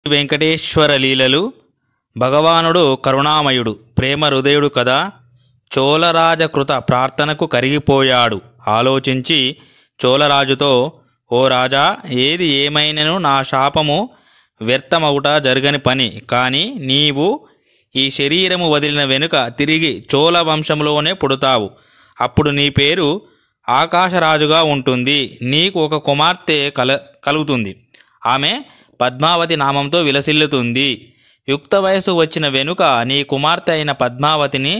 వెంకటేశ్వర లీలలు. భగవానుడు కరుణామయుడు, ప్రేమ హృదయుడు కదా. చోళరాజకృత ప్రార్థనకు కరిగిపోయాడు. ఆలోచించి చోళరాజుతో, ఓ రాజా, ఏది ఏమైనను నా శాపము వ్యర్థమవుట జరగని పని. కానీ నీవు ఈ శరీరము వదిలిన వెనుక తిరిగి చోళ వంశంలోనే పుడతావు. అప్పుడు నీ పేరు ఆకాశరాజుగా ఉంటుంది. నీకు ఒక కుమార్తె కలుగుతుంది. ఆమె పద్మావతి నామంతో విలసిల్లుతుంది. యుక్త వయసు వచ్చిన వెనుక నీ కుమార్తె అయిన పద్మావతిని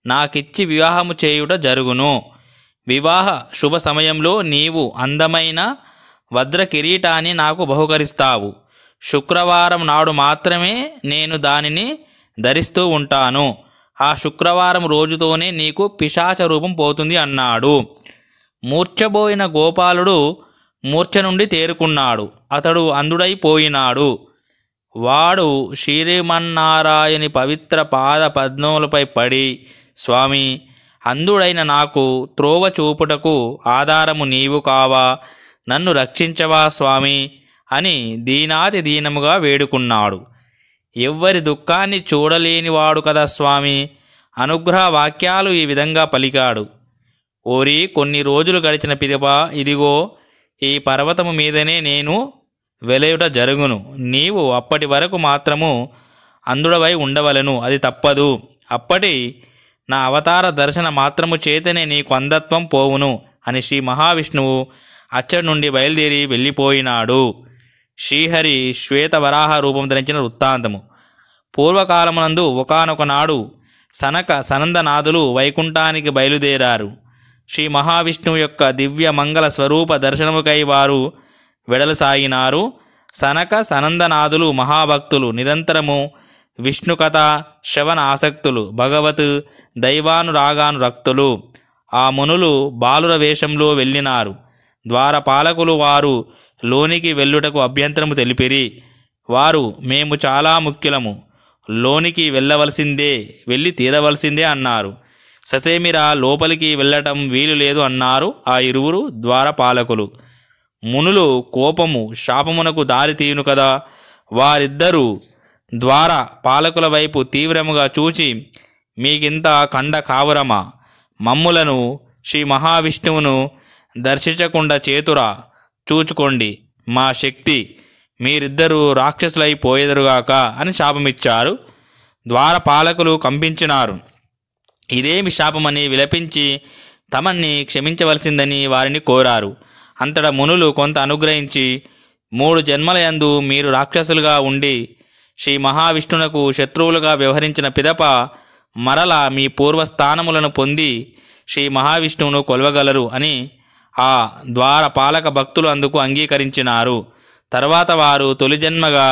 నాకిచ్చి వివాహము చేయుట జరుగును. వివాహ శుభ సమయంలో నీవు అందమైన వజ్ర కిరీటాన్ని నాకు బహుకరిస్తావు. శుక్రవారం నాడు మాత్రమే నేను దానిని ధరిస్తూ ఉంటాను. ఆ శుక్రవారం రోజుతోనే నీకు పిశాచ రూపం పోతుంది అన్నాడు. మూర్ఛబోయిన గోపాలుడు మూర్ఛ నుండి తేరుకున్నాడు. అతడు అంధుడైపోయినాడు. వాడు శ్రీమన్నారాయణి పవిత్ర పాద పద్మములపై పడి, స్వామి, అంధుడైన నాకు త్రోవ చూపుటకు ఆధారము నీవు కావా, నన్ను రక్షించవా స్వామి అని దీనాతి దీనముగా వేడుకున్నాడు. ఎవ్వరి దుఃఖాన్ని చూడలేనివాడు కదా స్వామి. అనుగ్రహ వాక్యాలు ఈ విధంగా పలికాడు. ఓరి, కొన్ని రోజులు గడిచిన పిదప ఇదిగో ఈ పర్వతము మీదనే నేను వెలయుట జరుగును. నీవు అప్పటి వరకు మాత్రము అంధుడవై ఉండవలను, అది తప్పదు. అప్పటి నా అవతార దర్శన మాత్రము చేతనే నీకు అంధత్వం పోవును అని శ్రీ మహావిష్ణువు అచ్చడి నుండి బయలుదేరి వెళ్ళిపోయినాడు. శ్రీహరి శ్వేతవరాహ రూపం ధరించిన వృత్తాంతము. పూర్వకాలమునందు ఒకానొక నాడు సనక సనందనాథులు వైకుంఠానికి బయలుదేరారు. శ్రీ మహావిష్ణువు యొక్క దివ్య మంగళ స్వరూప దర్శనముకై వారు వెడలసాగినారు. సనక సనందనాథులు మహాభక్తులు, నిరంతరము విష్ణుకథ శ్రవణ ఆసక్తులు, భగవత్ దైవానురాగానురక్తులు. ఆ మునులు బాలుర వేషంలో వెళ్ళినారు. ద్వారపాలకులు వారు లోనికి వెళ్ళుటకు అభ్యంతరము తెలిపిరి. వారు, మేము చాలా ముఖ్యులము, లోనికి వెళ్ళవలసిందే, వెళ్ళి తీరవలసిందే అన్నారు. ససేమిరా లోపలికి వెళ్ళటం వీలు లేదు అన్నారు ఆ ఇరువురు ద్వారపాలకులు. మునులు కోపము శాపమునకు దారి తీయును కదా. వారిద్దరూ ద్వార పాలకుల వైపు తీవ్రముగా చూచి, మీకింత కండ కావురమా, మమ్ములను శ్రీ మహావిష్ణువును దర్శించకుండా చేతురా, చూచుకోండి మా శక్తి, మీరిద్దరూ రాక్షసులైపోయేదరుగాక అని శాపమిచ్చారు. ద్వారపాలకులు కంపించినారు. ఇదేమి శాపమని విలపించి తమన్ని క్షమించవలసిందని వారిని కోరారు. అంతటా మునులు కొంత అనుగ్రహించి, 3 జన్మలయందు మీరు రాక్షసులుగా ఉండి శ్రీ మహావిష్ణునకు శత్రువులుగా వ్యవహరించిన పిదప మరలా మీ పూర్వస్థానములను పొంది శ్రీ మహావిష్ణువును కొలవగలరు అని ఆ ద్వారపాలక భక్తులు అందుకు అంగీకరించినారు. తర్వాత వారు తొలి జన్మగా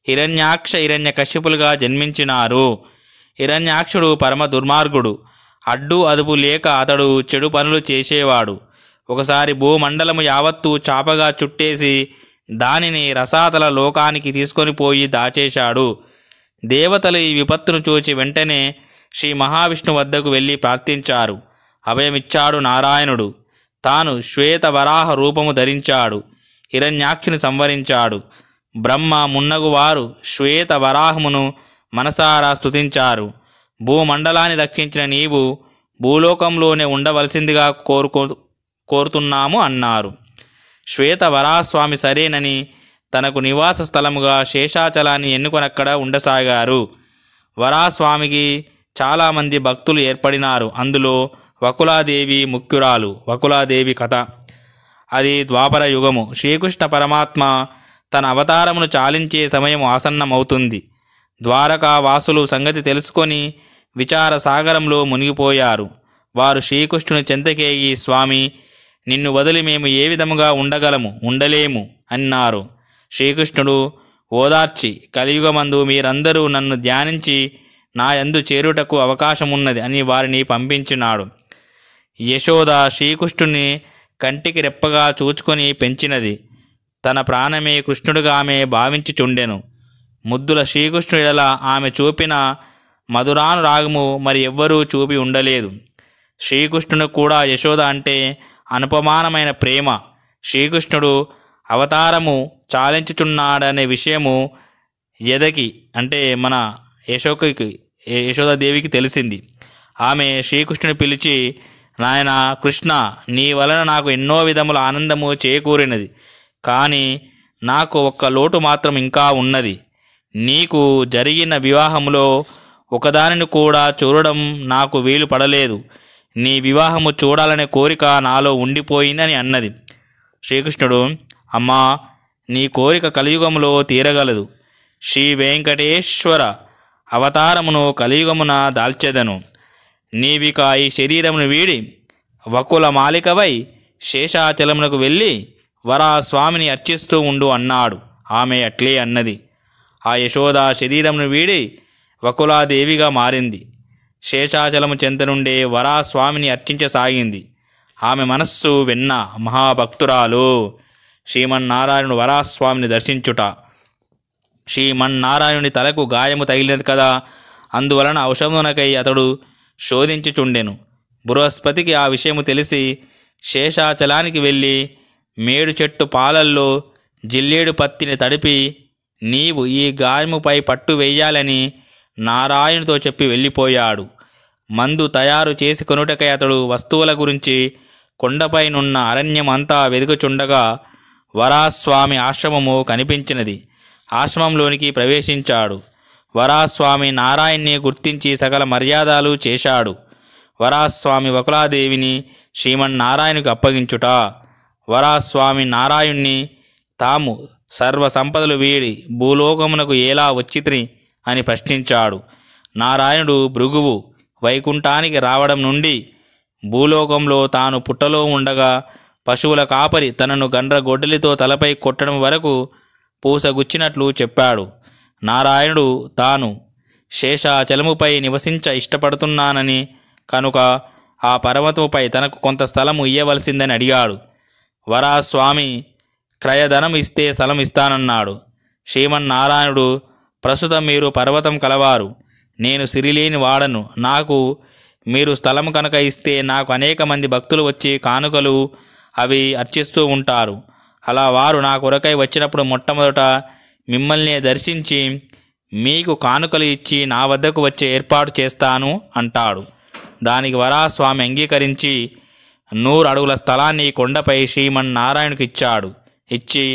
హిరణ్యాక్ష హిరణ్యకశ్యపులుగా జన్మించినారు. హిరణ్యాక్షుడు పరమ దుర్మార్గుడు. అడ్డు అదుపు లేక అతడు చెడు పనులు చేసేవాడు. ఒకసారి భూమండలము యావత్తు చాపగా చుట్టేసి దానిని రసాతల లోకానికి తీసుకొని పోయి దాచేశాడు. దేవతలు ఈ విపత్తును చూచి వెంటనే శ్రీ మహావిష్ణు వద్దకు వెళ్ళి ప్రార్థించారు. అభయమిచ్చాడు నారాయణుడు. తాను శ్వేత వరాహ రూపము ధరించాడు. హిరణ్యాక్షుని సంవరించాడు. బ్రహ్మ మున్నగు వారు శ్వేత వరాహమును మనసారా స్తుతించారు. భూమండలాన్ని రక్షించిన నీవు భూలోకంలోనే ఉండవలసిందిగా కోరుతున్నాము అన్నారు. శ్వేత వరాహస్వామి సరేనని తనకు నివాస స్థలముగా శేషాచలాన్ని ఎన్నుకొనక్కడ ఉండసాగారు. వరాహస్వామికి చాలామంది భక్తులు ఏర్పడినారు. అందులో వకులాదేవి ముఖ్యురాలు. వకులాదేవి కథ. అది ద్వాపర యుగము. శ్రీకృష్ణ పరమాత్మ తన అవతారమును చాలించే సమయం ఆసన్నమవుతుంది. ద్వారకా వాసులు సంగతి తెలుసుకొని విచార సాగరంలో మునిగిపోయారు. వారు శ్రీకృష్ణుని చెంతకేగి, స్వామి, నిన్ను వదిలి మేము ఏ విధముగా ఉండగలము, ఉండలేము అన్నారు. శ్రీకృష్ణుడు ఓదార్చి, కలియుగమందు మీరందరూ నన్ను ధ్యానించి నా యందు చేరుటకు అవకాశమున్నది అని వారిని పంపించినాడు. యశోద శ్రీకృష్ణుని కంటికి రెప్పగా చూచుకొని పెంచినది. తన ప్రాణమే కృష్ణుడిగా ఆమె భావించుచుండెను. ముద్దుల శ్రీకృష్ణుడిల ఆమె చూపిన మధురానురాగము మరి ఎవ్వరూ చూపి ఉండలేదు. శ్రీకృష్ణుడు కూడా యశోద అంటే అనుపమానమైన ప్రేమ. శ్రీకృష్ణుడు అవతారము చాలించుచున్నాడనే విషయము యదకి అంటే మన యశోదాదేవికి తెలిసింది. ఆమె శ్రీకృష్ణుని పిలిచి, నాయన కృష్ణ, నీ వలన నాకు ఎన్నో విధముల ఆనందము చేకూరినది. కానీ నాకు ఒక్క లోటు మాత్రం ఇంకా ఉన్నది. నీకు జరిగిన వివాహములో ఒకదానిని కూడా చూడడం నాకు వీలు పడలేదు. నీ వివాహము చూడాలనే కోరిక నాలో ఉండిపోయిందని అన్నది. శ్రీకృష్ణుడు, అమ్మా, నీ కోరిక కలియుగములో తీరగలదు. శ్రీ వెంకటేశ్వర అవతారమును కలియుగమున దాల్చెదను. నీవిక ఈ శరీరమును వీడి వకుల మాలికవై శేషాచలమునకు వెళ్ళి వరాస్వామిని అర్చిస్తూ ఉండు అన్నాడు. ఆమె అట్లే అన్నది. ఆ యశోద శరీరమును వీడి వకులాదేవిగా మారింది. శేషాచలము చెంత నుండే వరాస్వామిని అర్చించసాగింది. ఆమె మనస్సు వెన్న మహాభక్తురాలు. శ్రీమన్నారాయణుడు వరాస్వామిని దర్శించుట. శ్రీమన్నారాయణుని తలకు గాయము తగిలినది కదా, అందువలన ఔషధమునకై అతడు శోధించుచుండెను. బృహస్పతికి ఆ విషయము తెలిసి శేషాచలానికి వెళ్ళి మేడు చెట్టు పాలల్లో జిల్లేడు పత్తిని తడిపి నీవు ఈ గాయముపై పట్టు వేయాలని నారాయణుతో చెప్పి వెళ్ళిపోయాడు. మందు తయారు చేసి కొనుటకై అతడు వస్తువుల గురించి కొండపైనున్న అరణ్యం అంతా వెదుకుచుండగా వరాస్వామి ఆశ్రమము కనిపించినది. ఆశ్రమంలోనికి ప్రవేశించాడు. వరాస్వామి నారాయణ్ణి గుర్తించి సకల మర్యాదలు చేశాడు. వరాస్వామి వకులాదేవిని శ్రీమన్నారాయణునికి అప్పగించుట. వరాస్వామి నారాయణ్ణి తాము సర్వ సంపదలు వీడి భూలోకమునకు ఎలా వచ్చిత్రి అని ప్రశ్నించాడు. నారాయణుడు భృగువు వైకుంఠానికి రావడం నుండి భూలోకంలో తాను పుట్టలో ఉండగా పశువుల కాపరి తనను గండ్రగొడ్డలితో తలపై కొట్టడం వరకు పూసగుచ్చినట్లు చెప్పాడు. నారాయణుడు తాను శేషాచలముపై నివసించ ఇష్టపడుతున్నానని కనుక ఆ పర్వతముపై తనకు కొంత స్థలము ఇయ్యవలసిందని అడిగాడు. వరాస్వామి క్రయధనం ఇస్తే స్థలం ఇస్తానన్నాడు. శ్రీమన్నారాయణుడు, ప్రస్తుతం మీరు పర్వతం కలవారు, నేను సిరిలేని వాడను. నాకు మీరు స్థలం కనుక ఇస్తే నాకు అనేక మంది భక్తులు వచ్చి కానుకలు అవి అర్చిస్తూ ఉంటారు. అలా వారు నా కొరకై వచ్చినప్పుడు మొట్టమొదట మిమ్మల్ని దర్శించి మీకు కానుకలు ఇచ్చి నా వద్దకు వచ్చే ఏర్పాటు చేస్తాను అంటాడు. దానికి వరాస్వామి అంగీకరించి 100 అడుగుల స్థలాన్ని కొండపై శ్రీమన్నారాయణునికి ఇచ్చాడు. ఇచ్చి,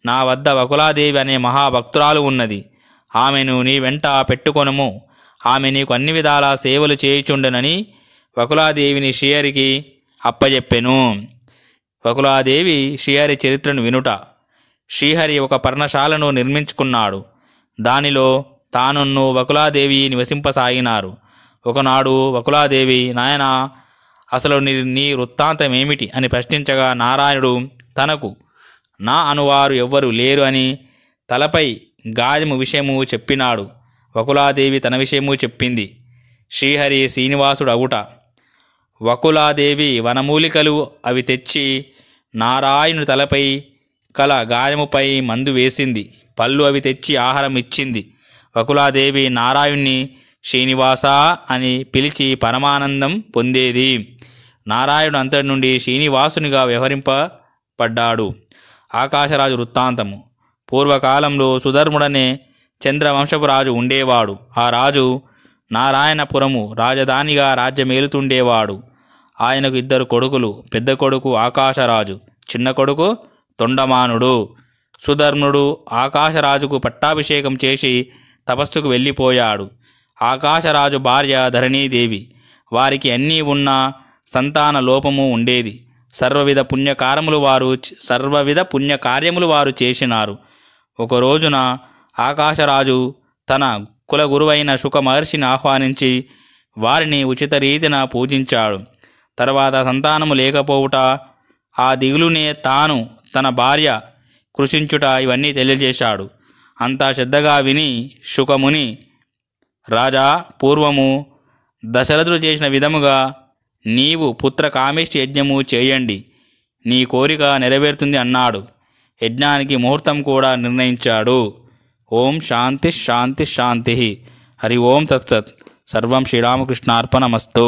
నా వద్ద వకులాదేవి అనే మహాభక్తురాలు ఉన్నది, ఆమెను నీ వెంట పెట్టుకొనుము, ఆమె నీకు అన్ని విధాల సేవలు చేయుచుండెనని వకులాదేవిని శ్రీహరికి అప్పజెప్పెను. వకులాదేవి శ్రీహరి చరిత్రను వినుట. శ్రీహరి ఒక పర్ణశాలను నిర్మించుకున్నాడు. దానిలో తానున్ను వకులాదేవి నివసింపసాగినారు. ఒకనాడు వకులాదేవి, నాయనా, అసలు నీ వృత్తాంతం ఏమిటి అని ప్రశ్నించగా నారాయణుడు తనకు నా అనువారు ఎవ్వరు లేరు అని తలపై గాయము విషయము చెప్పినాడు. వకులాదేవి తన విషయము చెప్పింది. శ్రీహరి శ్రీనివాసుడు అవుట. వకులాదేవి వనమూలికలు అవి తెచ్చి నారాయణుని తలపై కల గాయముపై మందు వేసింది. పళ్ళు అవి తెచ్చి ఆహారం ఇచ్చింది. వకులాదేవి నారాయణ్ణి శ్రీనివాస అని పిలిచి పరమానందం పొందేది. నారాయణుడు అంతటి నుండి శ్రీనివాసునిగా వ్యవహరింపబడ్డాడు. ఆకాశరాజు వృత్తాంతము. పూర్వకాలంలో సుధర్ముడనే చంద్రవంశపు రాజు ఉండేవాడు. ఆ రాజు నారాయణపురము రాజధానిగా రాజ్యమేలుతుండేవాడు. ఆయనకు 2 కొడుకులు. పెద్ద కొడుకు ఆకాశరాజు, చిన్న కొడుకు తొండమానుడు. సుధర్ముడు ఆకాశరాజుకు పట్టాభిషేకం చేసి తపస్సుకు వెళ్ళిపోయాడు. ఆకాశరాజు భార్య ధరణీదేవి. వారికి అన్నీ ఉన్నా సంతాన లోపము ఉండేది. సర్వవిధ పుణ్యకార్యములు వారు చేసినారు. ఒక రోజున ఆకాశరాజు తన కుల గురువైన శుక మహర్షిని ఆహ్వానించి వారిని ఉచిత రీతిన పూజించాడు. తర్వాత సంతానము లేకపోవుట, ఆ దిగులునే తాను తన భార్య కృషించుట ఇవన్నీ తెలియజేశాడు. అంతా శ్రద్ధగా విని శుకముని, రాజా, పూర్వము దశరథుడు చేసిన విధముగా నీవు పుత్ర కామేష్టి యజ్ఞము చేయండి, నీ కోరిక నెరవేరుతుంది అన్నాడు. యజ్ఞానికి ముహూర్తం కూడా నిర్ణయించాడు. ఓం శాంతి శాంతి శాంతి. హరి ఓం తత్సత్. సర్వం శ్రీరామకృష్ణార్పణమస్తు.